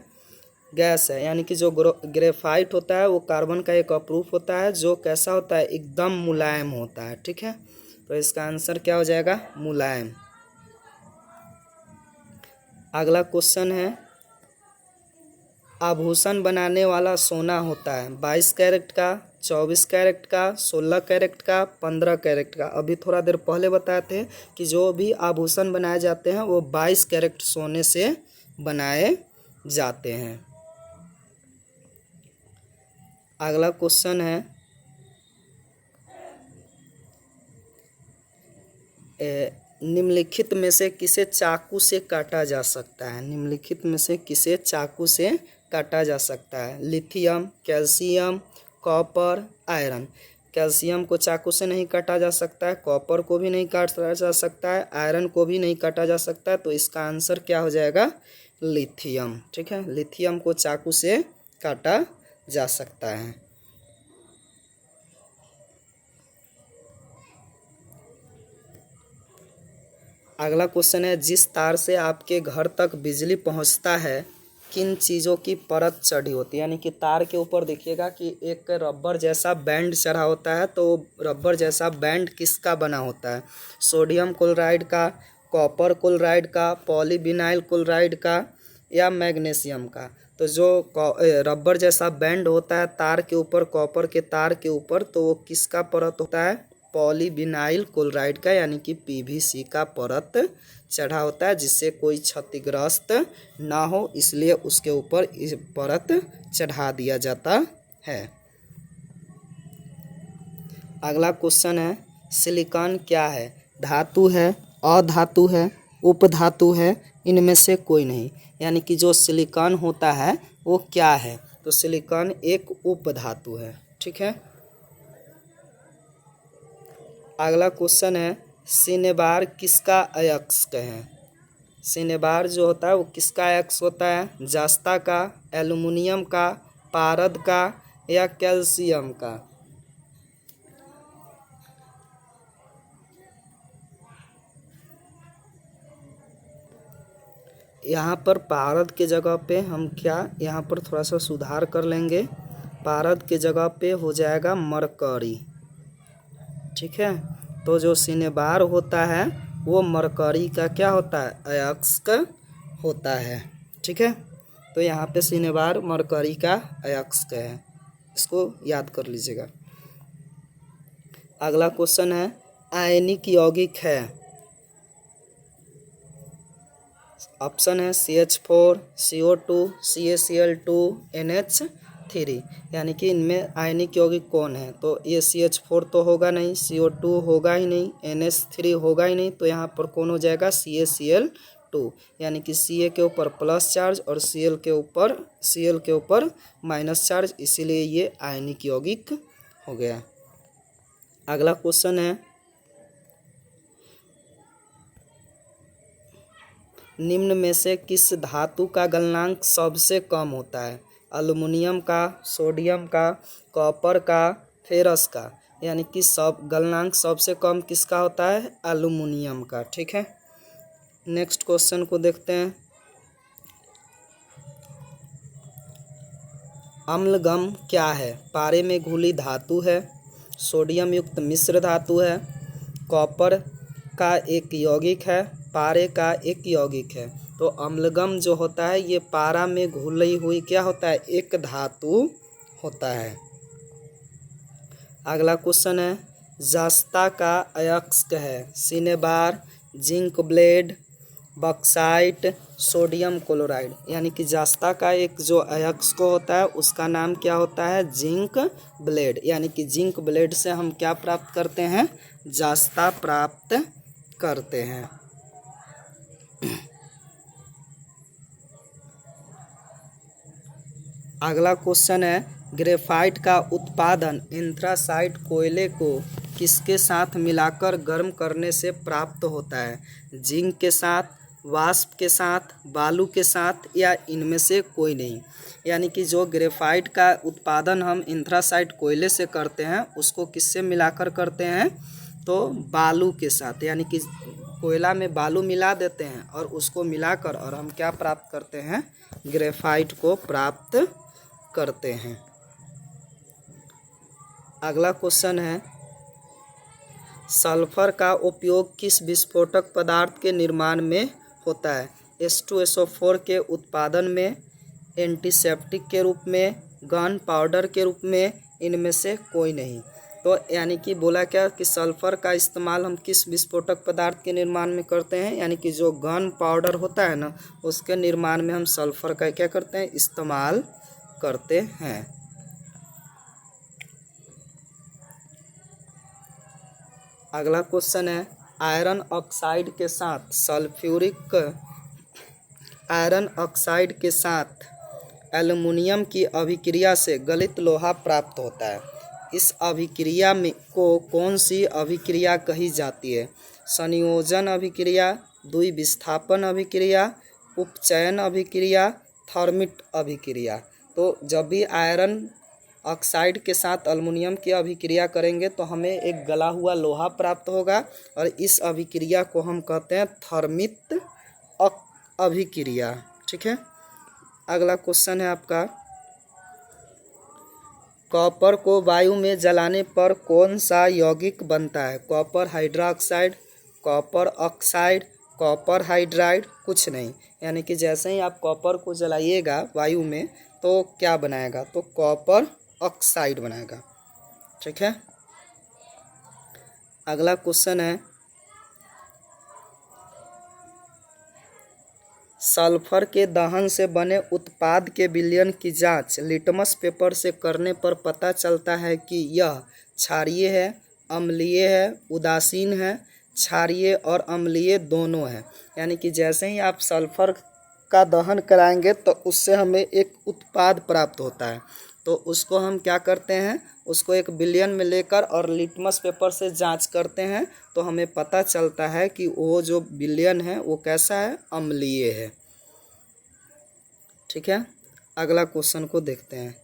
गैस है। यानी कि जो ग्रेफाइट होता है वो कार्बन का एक अपरूप होता है जो कैसा होता है? एकदम मुलायम होता है। ठीक है, तो इसका आंसर क्या हो जाएगा? मुलायम। अगला क्वेश्चन है, आभूषण बनाने वाला सोना होता है 22 कैरेट का, 24 कैरेट का, 16 कैरेट का, 15 कैरेट का। अभी थोड़ा देर पहले बताए थे कि जो भी आभूषण बनाए जाते हैं वो 22 कैरेट सोने से बनाए जाते हैं। अगला क्वेश्चन है, निम्नलिखित में से किसे चाकू से काटा जा सकता है? निम्नलिखित में से किसे चाकू से काटा जा सकता है? Lithium, calcium, copper, iron. Calcium को चाकू से नहीं काटा जा सकता है, कॉपर को भी नहीं काटा जा सकता है, आयरन को भी नहीं काटा जा सकता है। तो इसका आंसर क्या हो जाएगा? लिथियम। ठीक है, लिथियम को चाकू से काटा जा सकता है। अगला क्वेश्चन है, जिस तार से आपके घर तक बिजली पहुंचता है किन चीज़ों की परत चढ़ी होती है? यानी कि तार के ऊपर देखिएगा कि एक रबर जैसा बैंड चढ़ा होता है, तो रबर जैसा बैंड किसका बना होता है? सोडियम क्लोराइड का, कॉपर क्लोराइड का, पॉलीविनाइल क्लोराइड का, या मैग्नीशियम का। तो जो रबर जैसा बैंड होता है तार के ऊपर, कॉपर के तार के ऊपर, तो वो किसका परत होता है? पॉलीविनाइल क्लोराइड का, यानी कि पीवीसी का परत चढ़ा होता है, जिससे कोई क्षतिग्रस्त ना हो इसलिए उसके ऊपर इस परत चढ़ा दिया जाता है। अगला क्वेश्चन है, सिलिकॉन क्या है? धातु है, अधातु है, उपधातु है, इनमें से कोई नहीं। यानी कि जो सिलिकॉन होता है वो क्या है? तो सिलिकॉन एक उपधातु है। ठीक है, अगला क्वेश्चन है, सिनेबार किसका अयस्क है? सिनेबार जो होता है वो किसका अयस्क होता है? जस्ता का, एल्युमिनियम का, पारद का, या कैल्शियम का। यहाँ पर पारद के जगह पे हम क्या यहाँ पर थोड़ा सा सुधार कर लेंगे। पारद के जगह पे हो जाएगा मरकरी। ठीक है, तो जो सिनेबार होता है वो मरकरी का क्या होता है? अयस्क होता है। ठीक है, तो यहाँ पे सिनेबार मरकरी का अयस्क है, इसको याद कर लीजिएगा। अगला क्वेश्चन है, आयनिक यौगिक है। ऑप्शन है CH4, CO2, CaCl2, NH3। यानी कि इनमें आयनिक यौगिक कौन है? तो ये CH4 तो होगा नहीं, CO2 होगा ही नहीं, NH3 होगा ही नहीं, तो यहाँ पर कौन हो जाएगा? CaCl2। यानी कि Ca के ऊपर प्लस चार्ज और Cl के ऊपर माइनस चार्ज, इसीलिए ये आयनिक यौगिक हो गया। अगला क्वेश्चन है, निम्न में से किस धातु का गलनांक सबसे कम होता है? एल्युमिनियम का, सोडियम का, कॉपर का, फेरस का, यानी कि सब गलनांक सबसे कम किसका होता है? एल्युमिनियम का। ठीक है, नेक्स्ट क्वेश्चन को देखते हैं। अम्लगम क्या है? पारे में घुली धातु है, सोडियम युक्त मिश्र धातु है, कॉपर का एक यौगिक है, पारे का एक यौगिक है। तो अम्लगम जो होता है ये पारा में घुली हुई क्या होता है? एक धातु होता है। अगला क्वेश्चन है, जस्ता का अयस्क है? Cinnabar, zinc blende, bauxite, sodium chloride. यानी कि जस्ता का एक जो अयस्क होता है उसका नाम क्या होता है? Zinc blende. यानी कि जिंक ब्लेड से हम क्या प्राप्त करते हैं? जस्ता प्राप्त करते हैं। अगला क्वेश्चन है, ग्रेफाइट का उत्पादन एंथ्रासाइट कोयले को किसके साथ मिलाकर गर्म करने से प्राप्त होता है? जिंक के साथ, वाष्प के साथ, बालू के साथ, या इनमें से कोई नहीं। यानी कि जो ग्रेफाइट का उत्पादन हम एंथ्रासाइट कोयले से करते हैं उसको किससे मिलाकर करते हैं? तो बालू के साथ। यानी कि कोयला में बालू मिला देते हैं और उसको मिलाकर और हम क्या प्राप्त करते हैं? ग्रेफाइट को प्राप्त करते हैं। अगला क्वेश्चन है, सल्फर का उपयोग किस विस्फोटक पदार्थ के निर्माण में होता है? H2SO4 के उत्पादन में, एंटीसेप्टिक के रूप में, गन पाउडर के रूप में, इनमें से कोई नहीं। तो यानी कि बोला क्या कि सल्फर का इस्तेमाल हम किस विस्फोटक पदार्थ के निर्माण में करते हैं? यानी कि जो गन पाउडर होता है ना उसके निर्माण में हम सल्फर का क्या करते हैं? इस्तेमाल करते हैं। अगला क्वेश्चन है, आयरन ऑक्साइड के साथ सल्फ्यूरिक आयरन ऑक्साइड के साथ एल्युमिनियम की अभिक्रिया से गलित लोहा प्राप्त होता है। इस अभिक्रिया में को कौन सी अभिक्रिया कही जाती है? संयोजन अभिक्रिया, द्विविस्थापन अभिक्रिया, उपचयन अभिक्रिया, थर्मिट अभिक्रिया। तो जब भी आयरन ऑक्साइड के साथ एल्युमिनियम की अभिक्रिया करेंगे तो हमें एक गला हुआ लोहा प्राप्त होगा और इस अभिक्रिया को हम कहते हैं थर्मिट अभिक्रिया। ठीक है, अगला क्वेश्चन है आपका, कॉपर को वायु में जलाने पर कौन सा यौगिक बनता है? Copper hydroxide, copper oxide, copper hydride, कुछ नहीं। यानी कि जैसे ही आप कॉपर को जलाइएगा वायु में तो क्या बनाएगा? तो कॉपर ऑक्साइड बनाएगा। ठीक है, अगला क्वेश्चन है, सल्फर के दहन से बने उत्पाद के विलयन की जांच लिटमस पेपर से करने पर पता चलता है कि यह क्षारीय है, अम्लीय है, उदासीन है, क्षारीय और अम्लीय दोनों है। यानी कि जैसे ही आप सल्फर का दहन कराएंगे तो उससे हमें एक उत्पाद प्राप्त होता है। तो उसको हम क्या करते हैं? उसको एक विलयन में लेकर और लिटमस पेपर से जांच करते हैं तो हमें पता चलता है कि वो जो विलयन है वो कैसा है? अम्लीय है। ठीक है, अगला क्वेश्चन को देखते हैं।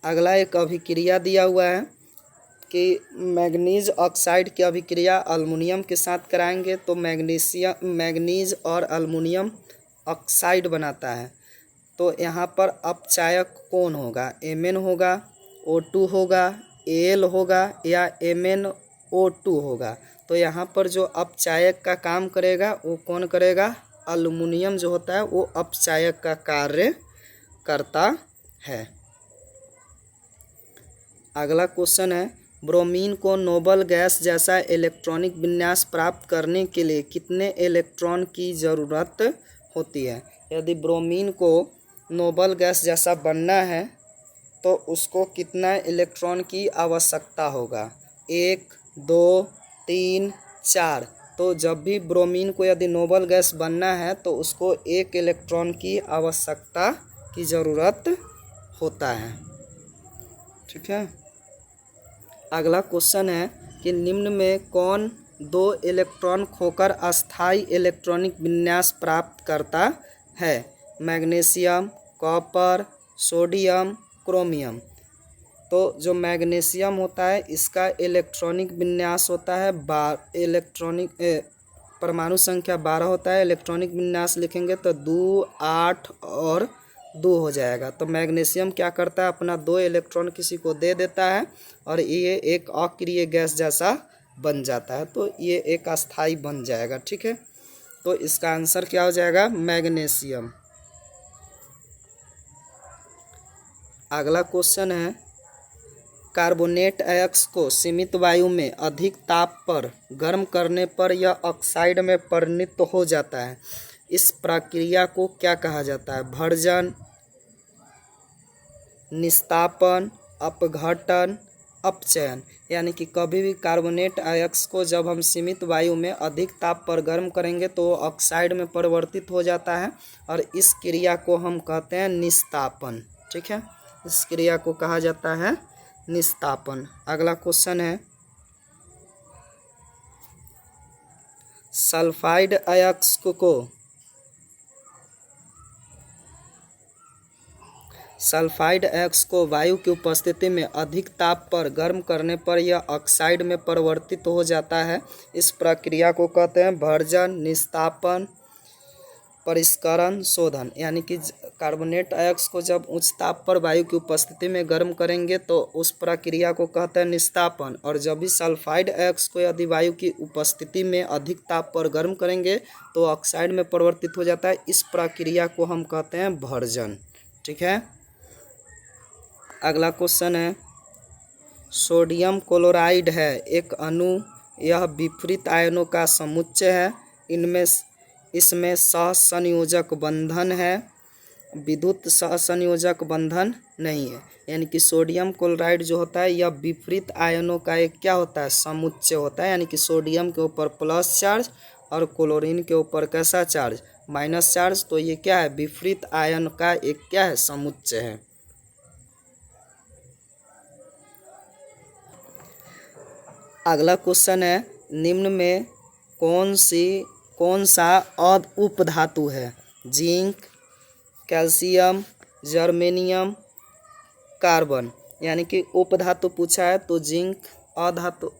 अगला एक अभिक्रिया दिया हुआ है कि मैग्नीज ऑक्साइड की अभिक्रिया एल्युमिनियम के साथ कराएंगे तो मैग्नीज और एल्युमिनियम ऑक्साइड बनाता है। तो यहाँ पर अपचायक कौन होगा? Mn होगा, O2 होगा, Al होगा या MnO2 होगा। तो यहाँ पर जो अपचायक का काम करेगा वो कौन करेगा? एल्युमिनियम जो होता है वो अपचायक का कार्य करता है। अगला क्वेश्चन है, ब्रोमीन को नोबल गैस जैसा इलेक्ट्रॉनिक विन्यास प्राप्त करने के लिए कितने इलेक्ट्रॉन की ज़रूरत होती है? यदि ब्रोमीन को नोबल गैस जैसा बनना है तो उसको कितना इलेक्ट्रॉन की आवश्यकता होगा? 1, 2, 3, 4। तो जब भी ब्रोमीन को यदि नोबल गैस बनना है तो उसको 1 इलेक्ट्रॉन की आवश्यकता की ज़रूरत होता है। ठीक है, अगला क्वेश्चन है कि निम्न में कौन 2 इलेक्ट्रॉन खोकर अस्थायी इलेक्ट्रॉनिक विन्यास प्राप्त करता है? Magnesium, copper, sodium, chromium. तो जो मैग्नीशियम होता है इसका इलेक्ट्रॉनिक विन्यास होता है परमाणु संख्या 12 होता है। इलेक्ट्रॉनिक विन्यास लिखेंगे तो 2, 8 और 2 हो जाएगा। तो मैग्नीशियम क्या करता है, अपना 2 इलेक्ट्रॉन किसी को दे देता है और ये एक अक्रिय गैस जैसा बन जाता है, तो ये एक अस्थाई बन जाएगा। ठीक है, तो इसका आंसर क्या हो जाएगा, मैग्नीशियम। अगला क्वेश्चन है, कार्बोनेट अयस्क को सीमित वायु में अधिक ताप पर गर्म करने पर यह ऑक्साइड में परिणत हो जाता है। इस प्रक्रिया को क्या कहा जाता है, भर्जन, निस्तापन, अपघटन, अपचयन। यानी कि कभी भी कार्बोनेट अयस्क को जब हम सीमित वायु में अधिक ताप पर गर्म करेंगे तो ऑक्साइड में परिवर्तित हो जाता है और इस क्रिया को हम कहते हैं निस्तापन। ठीक है, इस क्रिया को कहा जाता है निस्तापन। अगला क्वेश्चन है, सल्फाइड अयस्क को वायु की उपस्थिति में अधिक ताप पर गर्म करने पर यह ऑक्साइड में परिवर्तित हो जाता है। इस प्रक्रिया को कहते हैं भर्जन, निस्तापन, परिष्करण, शोधन। यानी कि कार्बोनेट अयस्क को जब उच्च ताप पर वायु की उपस्थिति में गर्म करेंगे तो उस प्रक्रिया को कहते हैं निस्तापन, और जब भी सल्फाइड अयस्क को यदि वायु की उपस्थिति में अधिक ताप पर गर्म करेंगे तो ऑक्साइड में परिवर्तित हो जाता है। इस प्रक्रिया को हम कहते हैं भर्जन। ठीक है, अगला क्वेश्चन है, सोडियम क्लोराइड है एक अणु, यह विपरीत आयनों का समुच्चय है। इसमें सहसंयोजक बंधन है, विद्युत सहसंयोजक बंधन नहीं है। यानी कि सोडियम क्लोराइड जो होता है यह विपरीत आयनों का एक क्या होता है, समुच्चय होता है। यानी कि सोडियम के ऊपर प्लस चार्ज और क्लोरीन के ऊपर कैसा चार्ज, माइनस चार्ज। तो ये क्या है, विपरीत आयन का एक क्या है, समुच्चय है। अगला क्वेश्चन है, निम्न में कौन सा उपधातु है, जिंक, कैल्शियम, जर्मेनियम, कार्बन। यानी कि उपधातु पूछा है तो जिंक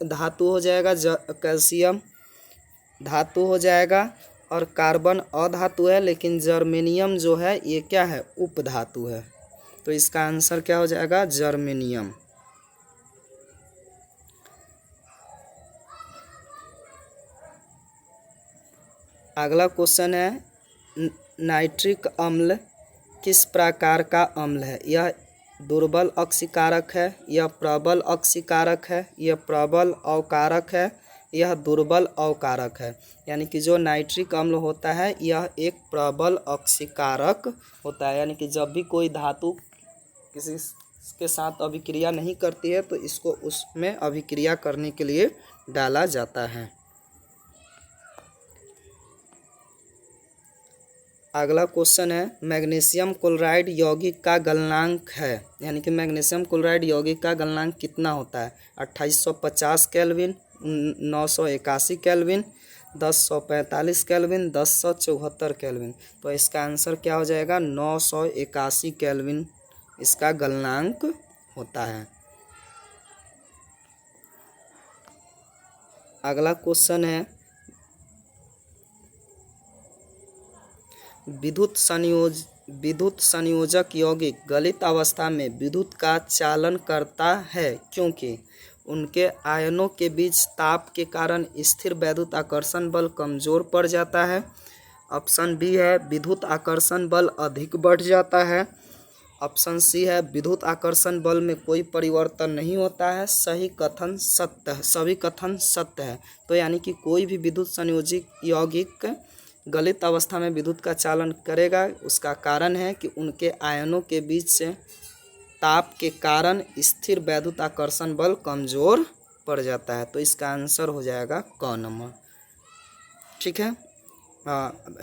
धातु हो जाएगा, कैल्शियम धातु हो जाएगा और कार्बन अधातु है, लेकिन जर्मेनियम जो है ये क्या है, उपधातु है। तो इसका आंसर क्या हो जाएगा, जर्मेनियम। अगला क्वेश्चन है, नाइट्रिक अम्ल किस प्रकार का अम्ल है, यह दुर्बल अक्सीकारक है, यह प्रबल अक्सीकारक है, यह प्रबल अवकारक है, यह दुर्बल अवकारक है। यानी कि जो नाइट्रिक अम्ल होता है यह एक प्रबल अक्सीकारक होता है। यानी कि जब भी कोई धातु किसी के साथ अभिक्रिया नहीं करती है तो इसको उसमें अभिक्रिया करने के लिए डाला जाता है। अगला क्वेश्चन है, मैग्नीशियम क्लोराइड यौगिक का गलनांक है। यानी कि मैग्नीशियम क्लोराइड यौगिक का गलनांक कितना होता है, 2850 केल्विन, 981 केल्विन, 1045 केल्विन, 1074 केल्विन। तो इसका आंसर क्या हो जाएगा, 981 केल्विन इसका गलनांक होता है। अगला क्वेश्चन है, विद्युत संयोजक यौगिक गलित अवस्था में विद्युत का चालन करता है क्योंकि उनके आयनों के बीच ताप के कारण स्थिर वैद्युत आकर्षण बल कमजोर पड़ जाता है। ऑप्शन बी है, विद्युत आकर्षण बल अधिक बढ़ जाता है। ऑप्शन सी है, विद्युत आकर्षण बल में कोई परिवर्तन नहीं होता है। सभी कथन सत्य है। तो यानी कि कोई भी विद्युत संयोजक यौगिक गलित अवस्था में विद्युत का चालन करेगा, उसका कारण है कि उनके आयनों के बीच से ताप के कारण स्थिर वैद्युत आकर्षण बल कमजोर पड़ जाता है। तो इसका आंसर हो जाएगा क नंबर। ठीक है,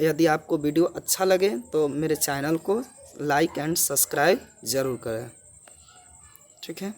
यदि आपको वीडियो अच्छा लगे तो मेरे चैनल को लाइक एंड सब्सक्राइब ज़रूर करें। ठीक है।